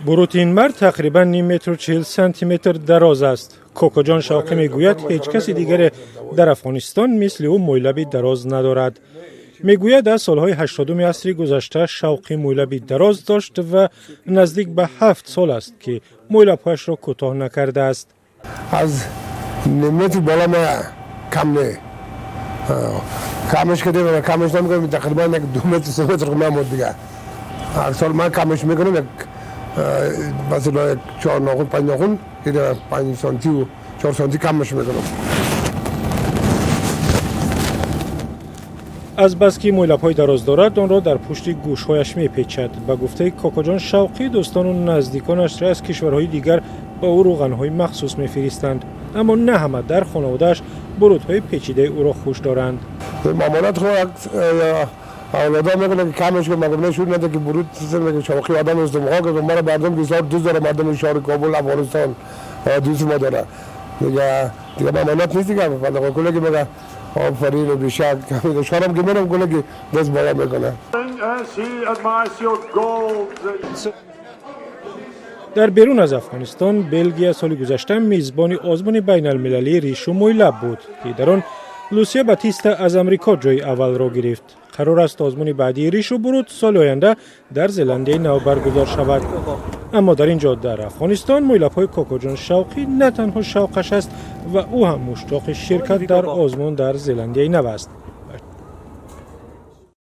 бурут این مرد تقریبا نیم متر و 40 سانتی متر دراز است. کوکوجون شوقی میگوید هیچ کسی دیگر در افغانستان مثل او مۆйлаби دراز ندارد. میگوید از سالهای 80 عصر گذشته شوقی مۆйлаби دراز داشت و نزدیک به 7 سال است که مۆйлاب‌هایش را کوتاه نکرده است. از نیم متر بالا کم نه. کمش کردیم کمش نمی‌کنیم تقریبا 2 متر 3 متر میمونه دیگه. هر سال من کمش میکنم مثلا 4 ناخن 5 ناخن که 5 سانتی و 4 سانتی کمش میکنم. از بس که مۆйлаб‌های دراز دارد آن را در پشت گوش‌هایش میپیچد. به گفته کوکوجون شوقی دوستان و نزدیکانش را از کشورهای دیگر به او روغن‌های مخصوص میفرستند، اما نه همه در خانواده‌اش برودهای پیچیده او را خوش دارند. مامانت خود اولادا میگن که کمش کنم مگه شروع نده که برود میگه شوقی آدم است مخاطب که مرا مردم که سال دوست داره مردم شهر کابل افغانستان دوست ما داره میگه دیگه مامانت نیست دیگه فقط کلی که میگه آفرین و بیشک شهرم که میرم کلی که دست بالا میکنه. در بیرون از افغانستان بلژی سال گذشته میزبان آزمون بین المللی ریش و مۆйлab بود که در آن لوسیا باتیستا از امریکا جای اول را گرفت. قرار است آزمون بعدی ریش و برود سال آینده در زلندیای نو برگزار شود. اما در اینجا در افغانستان مۆйлab‌های کوکوجون شوقی نه تنها شوقش است و او هم مشتاق شرکت در آزمون در زلندیای نو است.